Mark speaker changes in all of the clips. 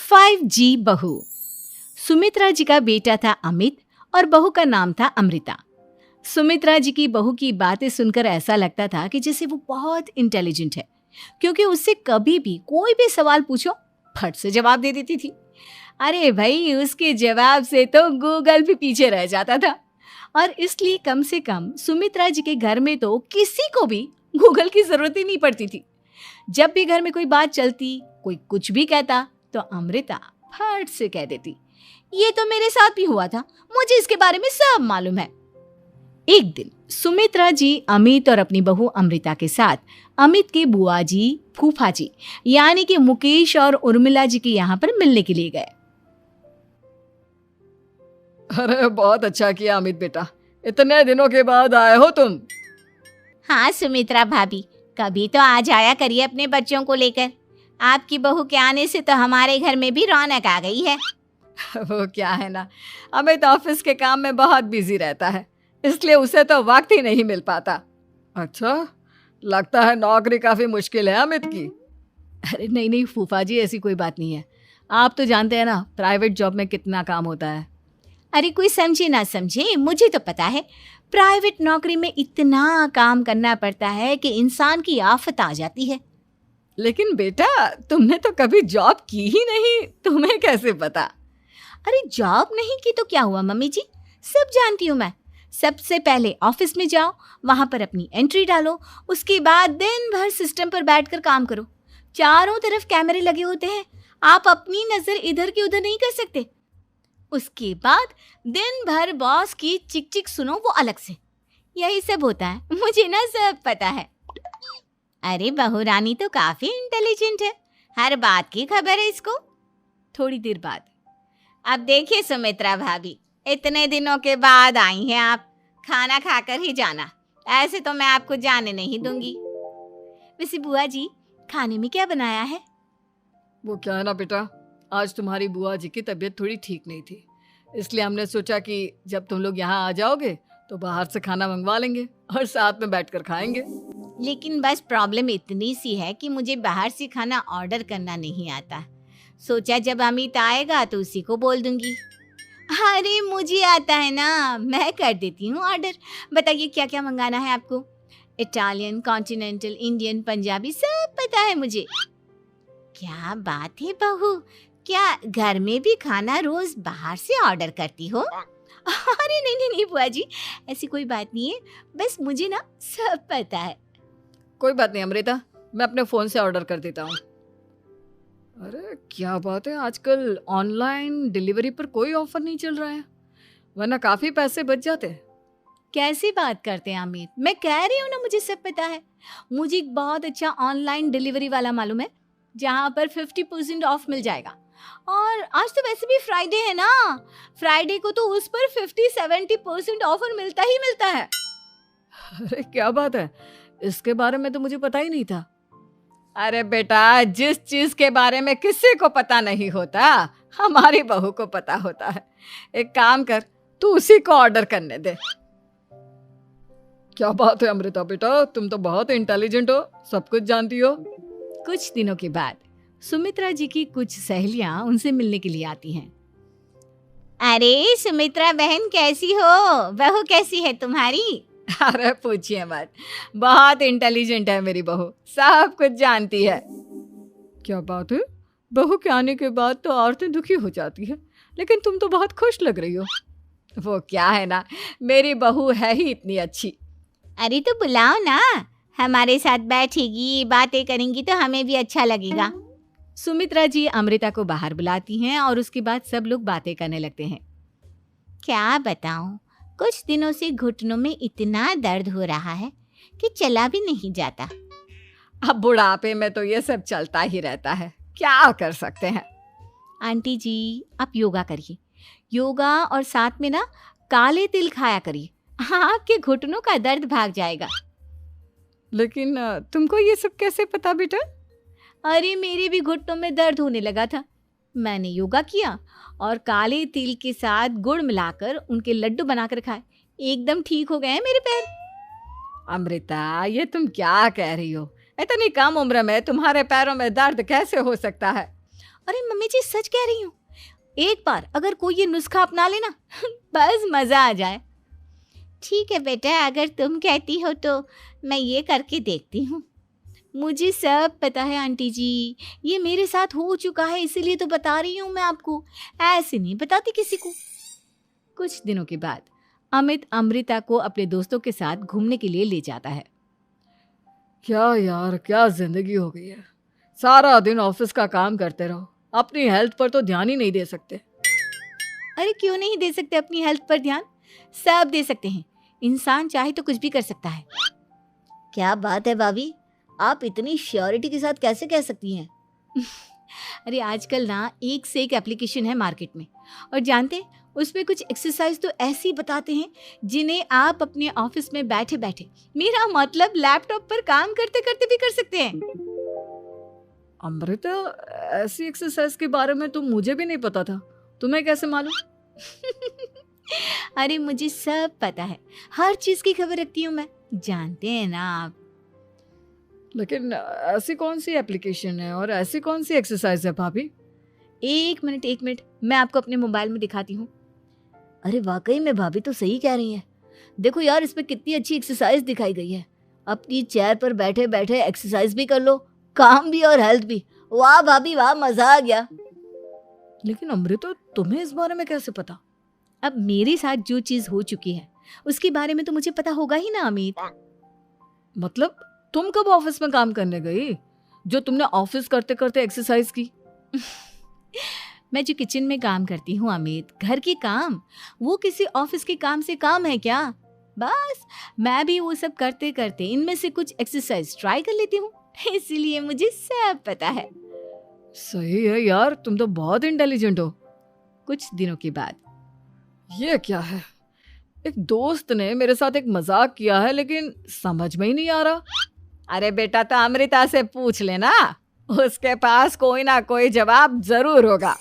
Speaker 1: 5G बहू। सुमित्रा जी का बेटा था अमित और बहू का नाम था अमृता। सुमित्रा जी की बहू की बातें सुनकर ऐसा लगता था कि जैसे वो बहुत इंटेलिजेंट है, क्योंकि उससे कभी भी कोई भी सवाल पूछो फट से जवाब दे देती थी। अरे भाई, उसके जवाब से तो गूगल भी पीछे रह जाता था। और इसलिए कम से कम सुमित्रा जी के घर में तो किसी को भी गूगल की जरूरत ही नहीं पड़ती थी। जब भी घर में कोई बात चलती, कोई कुछ भी कहता, तो अमृता फट से कह देती, ये तो मेरे साथ भी हुआ था, मुझे इसके बारे में सब मालूम है। एक दिन सुमित्रा जी अमित और अपनी बहू अमृता के साथ अमित के बुआ जी, फूफा जी यानी कि मुकेश और उर्मिला जी के यहाँ पर मिलने के लिए गए।
Speaker 2: अरे बहुत अच्छा किया अमित बेटा, इतने दिनों के बाद आए हो तुम।
Speaker 3: हाँ सुमित्रा भाभी, कभी तो आ जाया करिए अपने बच्चों को लेकर। आपकी बहू के आने से तो हमारे घर में भी रौनक आ गई है।
Speaker 2: वो क्या है ना, अमित ऑफिस के काम में बहुत बिजी रहता है, इसलिए उसे तो वक्त ही नहीं मिल पाता। अच्छा, लगता है नौकरी काफी मुश्किल है अमित की।
Speaker 1: अरे नहीं फूफा जी, ऐसी कोई बात नहीं है। आप तो जानते हैं ना प्राइवेट जॉब में कितना काम होता है।
Speaker 3: अरे कोई समझे ना समझे, मुझे तो पता है प्राइवेट नौकरी में इतना काम करना पड़ता है कि इंसान की आफत आ जाती है।
Speaker 2: लेकिन बेटा, तुमने तो कभी जॉब की ही नहीं, तुम्हें कैसे पता?
Speaker 3: अरे जॉब नहीं की तो क्या हुआ मम्मी जी, सब जानती हूँ मैं। सबसे पहले ऑफिस में जाओ, वहां पर अपनी एंट्री डालो, उसके बाद दिन भर सिस्टम पर बैठकर काम करो। चारों तरफ कैमरे लगे होते हैं, आप अपनी नजर इधर की उधर नहीं कर सकते। उसके बाद दिन भर बॉस की चिक चिक सुनो, वो अलग से। यही सब होता है, मुझे ना सब पता है। अरे बहू रानी तो काफी इंटेलिजेंट है, हर बात की खबर है इसको।
Speaker 1: थोड़ी देर बाद,
Speaker 3: अब देखिए सुमित्रा भाभी, इतने दिनों के बाद आई हैं आप, खाना खाकर ही जाना, ऐसे तो मैं आपको जाने नहीं दूंगी।
Speaker 1: वैसे बुआ जी, खाने में क्या बनाया है?
Speaker 2: वो क्या है ना बेटा, आज तुम्हारी बुआ जी की तबीयत थोड़ी ठीक नहीं थी, इसलिए हमने सोचा कि जब तुम लोग यहाँ आ जाओगे तो बाहर से खाना मंगवा लेंगे और साथ में बैठकर खाएंगे।
Speaker 3: लेकिन बस प्रॉब्लम इतनी सी है कि मुझे बाहर से खाना ऑर्डर करना नहीं आता। सोचा जब अमित आएगा तो उसी को बोल दूंगी। अरे मुझे आता है ना, मैं कर देती हूँ ऑर्डर। बताइए क्या क्या मंगाना है आपको? इटालियन, कॉन्टिनेंटल, इंडियन, पंजाबी, सब पता है मुझे। क्या बात है बहू, क्या घर में भी खाना रोज बाहर से ऑर्डर करती हो?
Speaker 1: अरे नहीं बुआ जी, ऐसी कोई बात नहीं है, बस मुझे ना सब पता है।
Speaker 2: कोई बात नहीं अमृता, मैं अपने फोन से ऑर्डर कर देता हूँ। अरे क्या बात है, आजकल ऑनलाइन डिलीवरी पर कोई ऑफर नहीं चल रहा है, वरना काफी पैसे बच जाते।
Speaker 1: कैसी बात करते हैं अमित, मैं कह रही हूँ ना मुझे सब पता है। मुझे एक बहुत अच्छा ऑनलाइन डिलीवरी वाला मालूम है, जहाँ पर 50% ऑफ मिल जाएगा। और आज तो वैसे भी फ्राइडे है ना, फ्राइडे को तो उस पर 50-70% ऑफर मिलता ही मिलता है।
Speaker 2: अरे क्या बात है, इसके बारे में तो मुझे पता ही नहीं था। अरे बेटा, जिस चीज के बारे में किसी को पता नहीं होता, हमारी बहू को पता होता है। एक काम कर, तू उसी को ऑर्डर करने दे। क्या बात है अमृता बेटा, तुम तो बहुत इंटेलिजेंट हो, सब कुछ जानती हो।
Speaker 1: कुछ दिनों के बाद सुमित्रा जी की कुछ सहेलियां उनसे मिलने के लिए आती हैं।
Speaker 3: अरे सुमित्रा बहन कैसी हो, बहू कैसी है तुम्हारी?
Speaker 2: अरे पूछिए मत, बहुत इंटेलिजेंट है मेरी बहू, सब कुछ जानती है। क्या बात है, बहू के आने के बाद तो औरतें दुखी हो जाती है, लेकिन तुम तो बहुत खुश लग रही हो। वो क्या है ना, मेरी बहू है ही इतनी अच्छी।
Speaker 3: अरे तो बुलाओ ना, हमारे साथ बैठेगी, बातें करेंगी तो हमें भी अच्छा लगेगा।
Speaker 1: सुमित्रा जी अमृता को बाहर बुलाती हैं और उसके बाद सब लोग बातें करने लगते हैं।
Speaker 3: क्या बताऊं, कुछ दिनों से घुटनों में इतना दर्द हो रहा है कि चला भी नहीं जाता।
Speaker 2: अब बुढ़ापे में तो ये सब चलता ही रहता है, क्या कर सकते हैं।
Speaker 1: आंटी जी, आप योगा करिए, योगा और साथ में ना काले तिल खाया करिए, आपके घुटनों का दर्द भाग जाएगा।
Speaker 2: लेकिन तुमको ये सब कैसे पता बेटा?
Speaker 1: अरे मेरे भी घुटनों में दर्द होने लगा था, मैंने योगा किया और काले तिल के साथ गुड़ मिलाकर उनके लड्डू बनाकर खाए, एकदम ठीक हो गए हैं मेरे पैर।
Speaker 2: अमृता, ये तुम क्या कह रही हो? इतनी कम उम्र में तुम्हारे पैरों में दर्द कैसे हो सकता है?
Speaker 3: अरे मम्मी जी सच कह रही हूँ, एक बार अगर कोई ये नुस्खा अपना लेना बस मज़ा आ जाए। ठीक है बेटा, अगर तुम कहती हो तो मैं ये करके देखती हूँ। मुझे सब पता है आंटी जी, ये मेरे साथ हो चुका है, इसीलिए तो बता रही हूँ मैं आपको, ऐसे नहीं बताती किसी को।
Speaker 1: कुछ दिनों के बाद अमित अमृता को अपने दोस्तों के साथ घूमने के लिए ले जाता है।
Speaker 2: क्या यार, क्या जिंदगी हो गई है। सारा दिन ऑफिस का काम करते रहो, अपनी हेल्थ पर तो ध्यान ही नहीं दे सकते।
Speaker 1: अरे क्यों नहीं दे सकते अपनी हेल्थ पर ध्यान? सब दे सकते हैं, इंसान चाहे तो कुछ भी कर सकता है।
Speaker 3: क्या बात है भाभी, आप इतनी श्योरिटी के साथ कैसे कह सकती हैं?
Speaker 1: अरे आजकल ना एक से एक एप्लीकेशन है मार्केट में, और जानते हैं उसमें कुछ एक्सरसाइज तो ऐसी बताते हैं जिन्हें आप अपने ऑफिस में बैठे बैठे, मेरा मतलब लैपटॉप पर काम करते करते भी कर सकते हैं।
Speaker 2: अमृता, ऐसी एक्सरसाइज के बारे में तो मुझे भी नहीं पता था, तुम्हें कैसे मालूम?
Speaker 1: अरे मुझे सब पता है, हर चीज की खबर रखती हूँ मैं, जानते हैं ना आप।
Speaker 2: लेकिन ऐसी कौन सी एप्लीकेशन है और ऐसी कौन सी एक्सरसाइज है भाभी?
Speaker 1: एक मिनट, मैं आपको अपने मोबाइल में दिखाती हूँ।
Speaker 3: अरे वाकई में भाभी तो सही कह रही हैं। देखो यार, इसमें कितनी अच्छी एक्सरसाइज दिखाई गई है। अपनी चेयर पर बैठे बैठे एक्सरसाइज भी कर लो, काम भी और हेल्थ भी। वाह भाभी वाह, मजा आ गया।
Speaker 2: लेकिन अमृता, तुम्हें इस बारे में कैसे पता?
Speaker 1: अब मेरे साथ जो चीज हो चुकी है उसके बारे में तो मुझे पता होगा ही ना अमित।
Speaker 2: मतलब तुम कब ऑफिस में काम करने गई जो तुमने ऑफिस करते करते एक्सरसाइज की?
Speaker 1: मैं जो किचन में काम करती हूँ अमित, घर के काम, वो किसी ऑफिस के काम से काम है क्या? बस मैं भी वो सब करते करते इनमें से कुछ एक्सरसाइज ट्राई कर लेती हूँ, इसीलिए मुझे सब पता है।
Speaker 2: सही है यार, तुम तो बहुत इंटेलिजेंट हो।
Speaker 1: कुछ दिनों के बाद
Speaker 2: ये क्या है? एक दोस्त ने मेरे साथ एक मजाक किया है, लेकिन समझ में ही नहीं आ रहा।
Speaker 1: अरे बेटा, तो अमृता से पूछ लेना, उसके पास कोई ना कोई जवाब जरूर होगा।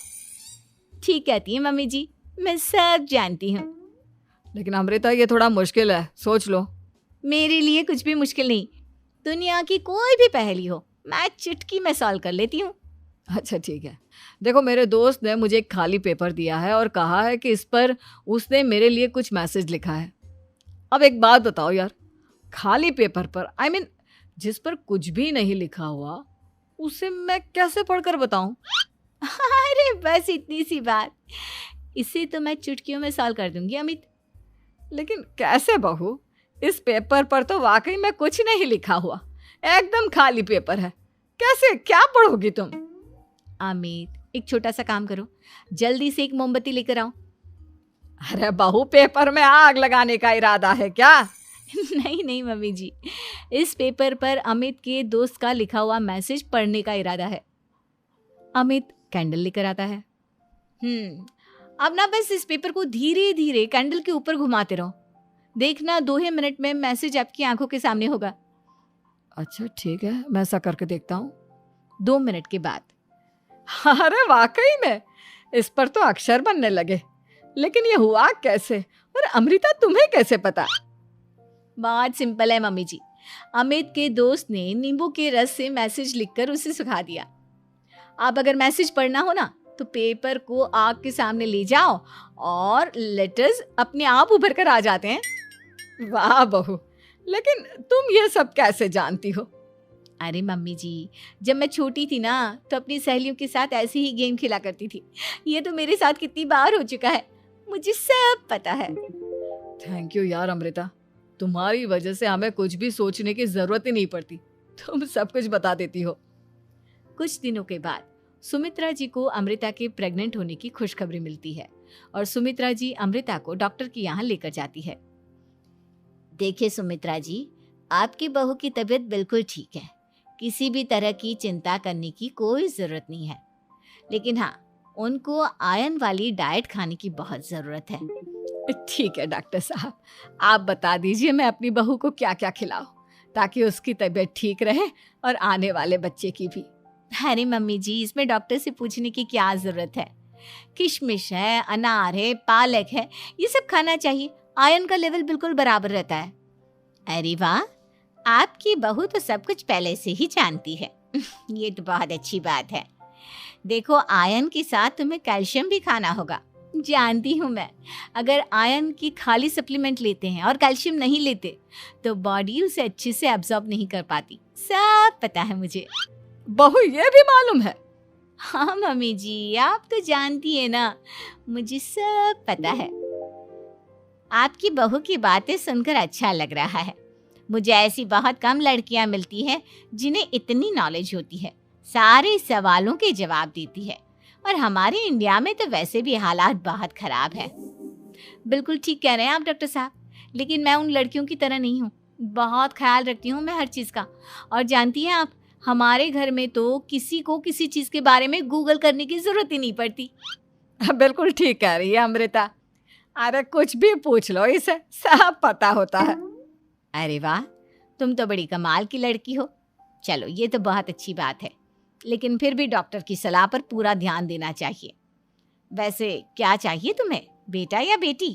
Speaker 1: ठीक कहती है मम्मी जी, मैं सब जानती हूँ।
Speaker 2: लेकिन अमृता, ये थोड़ा मुश्किल है, सोच लो।
Speaker 1: मेरे लिए कुछ भी मुश्किल नहीं, दुनिया की कोई भी पहेली हो मैं चुटकी में सॉल्व कर लेती हूँ।
Speaker 2: अच्छा ठीक है, देखो मेरे दोस्त ने मुझे एक खाली पेपर दिया है और कहा है कि इस पर उसने मेरे लिए कुछ मैसेज लिखा है। अब एक बात बताओ यार, खाली पेपर पर, आई मीन जिस पर कुछ भी नहीं लिखा हुआ, उसे मैं कैसे पढ़कर बताऊं?
Speaker 1: अरे बस इतनी सी बात, इसे तो मैं चुटकियों में सॉल्व कर दूंगी अमित।
Speaker 2: लेकिन कैसे बहू? इस पेपर पर तो वाकई में कुछ नहीं लिखा हुआ, एकदम खाली पेपर है, कैसे, क्या पढ़ोगी तुम?
Speaker 1: अमित, एक छोटा सा काम करो, जल्दी से एक मोमबत्ती लेकर आओ।
Speaker 2: अरे बहू, पेपर में आग लगाने का इरादा है क्या?
Speaker 1: नहीं मम्मी जी, इस पेपर पर अमित के दोस्त का लिखा हुआ मैसेज पढ़ने का इरादा है। अमित कैंडल लेकर आता है। अब ना बस इस पेपर को धीरे धीरे कैंडल के ऊपर घुमाते रहो, देखना 2 ही मिनट में मैसेज आपकी आंखों के सामने होगा।
Speaker 2: अच्छा ठीक है, मैं ऐसा करके देखता हूँ।
Speaker 1: 2 मिनट के बाद,
Speaker 2: अरे वाकई में इस पर तो अक्षर बनने लगे, लेकिन ये हुआ कैसे? और अमृता, तुम्हें कैसे पता?
Speaker 1: बहुत सिंपल है मम्मी जी, अमित के दोस्त ने नींबू के रस से मैसेज लिखकर उसे सुखा दिया। अब अगर मैसेज पढ़ना हो ना तो पेपर को आग के सामने ले जाओ और लेटर्स अपने आप उभर कर आ जाते हैं।
Speaker 2: वाह बहू, लेकिन तुम ये सब कैसे जानती हो?
Speaker 1: अरे मम्मी जी, जब मैं छोटी थी ना तो अपनी सहेलियों के साथ ऐसे ही गेम खेला करती थी। ये तो मेरे साथ कितनी बार हो चुका है, मुझे सब पता है।
Speaker 2: थैंक यू यार अमृता, तुम्हारी वजह से हमें कुछ भी सोचने की जरूरत ही नहीं पड़ती, तुम सब कुछ बता देती हो।
Speaker 1: कुछ दिनों के बाद सुमित्रा जी को अमृता के प्रेग्नेंट होने की खुशखबरी मिलती है और सुमित्रा जी अमृता को डॉक्टर के यहाँ लेकर जाती है।
Speaker 3: देखिए सुमित्रा जी, आपकी बहू की तबीयत बिल्कुल ठीक है, किसी भी तरह की चिंता करने की कोई ज़रूरत नहीं है, लेकिन हाँ, उनको आयरन वाली डाइट खाने की बहुत ज़रूरत है।
Speaker 2: ठीक है डॉक्टर साहब, आप बता दीजिए मैं अपनी बहू को क्या क्या खिलाऊं ताकि उसकी तबीयत ठीक रहे और आने वाले बच्चे की भी।
Speaker 1: अरे मम्मी जी, इसमें डॉक्टर से पूछने की क्या ज़रूरत है, किशमिश है, अनार है, पालक है, ये सब खाना चाहिए, आयरन का लेवल बिल्कुल बराबर रहता है।
Speaker 3: अरे वाह, आपकी बहू तो सब कुछ पहले से ही जानती है। ये तो बहुत अच्छी बात है। देखो, आयरन के साथ तुम्हें कैल्शियम भी खाना होगा। जानती हूँ मैं, अगर आयरन की खाली सप्लीमेंट लेते हैं और कैल्शियम नहीं लेते तो बॉडी उसे अच्छे से एब्जॉर्ब नहीं कर पाती। सब पता है मुझे।
Speaker 2: बहू ये भी मालूम है?
Speaker 3: हाँ मम्मी जी, आप तो जानती है ना, मुझे सब पता है। आपकी बहू की बातें सुनकर अच्छा लग रहा है। मुझे ऐसी बहुत कम लड़कियां मिलती हैं जिन्हें इतनी नॉलेज होती है, सारे सवालों के जवाब देती है। और हमारे इंडिया में तो वैसे भी हालात बहुत खराब है। बिल्कुल ठीक कह रहे हैं आप डॉक्टर साहब, लेकिन मैं उन लड़कियों की तरह नहीं हूँ। बहुत ख्याल रखती हूँ मैं हर चीज़ का। और जानती हैं आप, हमारे घर में तो किसी को किसी चीज़ के बारे में गूगल करने की ज़रूरत ही नहीं पड़ती।
Speaker 2: बिल्कुल ठीक कह रही है अमृता। अरे कुछ भी पूछ लो इसे, सब पता होता है।
Speaker 3: अरे वाह, तुम तो बड़ी कमाल की लड़की हो। चलो, ये तो बहुत अच्छी बात है, लेकिन फिर भी डॉक्टर की सलाह पर पूरा ध्यान देना चाहिए। वैसे क्या चाहिए तुम्हें, बेटा या बेटी?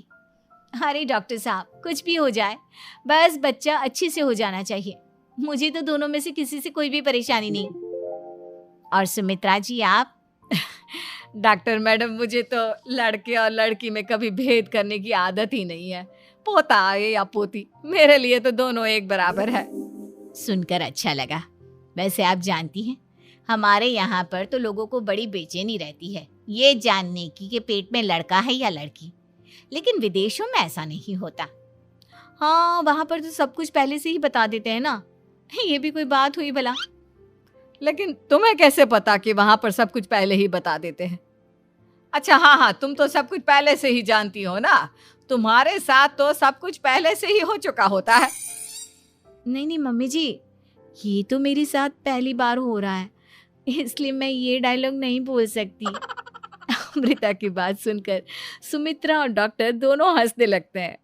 Speaker 3: अरे डॉक्टर साहब, कुछ भी हो जाए, बस बच्चा अच्छे से हो जाना चाहिए। मुझे तो दोनों में से किसी से कोई भी परेशानी नहीं। और सुमित्रा जी, आप?
Speaker 2: डॉक्टर मैडम, मुझे तो लड़के और लड़की में कभी भेद करने की आदत ही नहीं है। पोता आए या पोती, मेरे लिए तो दोनों एक बराबर है।
Speaker 3: सुनकर अच्छा लगा। वैसे आप जानती हैं, हमारे यहाँ पर तो लोगों को बड़ी बेचैनी रहती है ये जानने की कि पेट में लड़का है या लड़की, लेकिन विदेशों में ऐसा नहीं होता।
Speaker 1: हाँ, वहाँ पर तो सब कुछ पहले से ही बता देते हैं ना। ये भी कोई बात हुई भला?
Speaker 2: लेकिन तुम्हें कैसे पता कि वहां पर सब कुछ पहले ही बता देते हैं? अच्छा हाँ, तुम तो सब कुछ पहले से ही जानती हो ना। तुम्हारे साथ तो सब कुछ पहले से ही हो चुका होता है।
Speaker 1: नहीं मम्मी जी, ये तो मेरे साथ पहली बार हो रहा है, इसलिए मैं ये डायलॉग नहीं बोल सकती। अमृता की बात सुनकर सुमित्रा और डॉक्टर दोनों हंसने लगते हैं।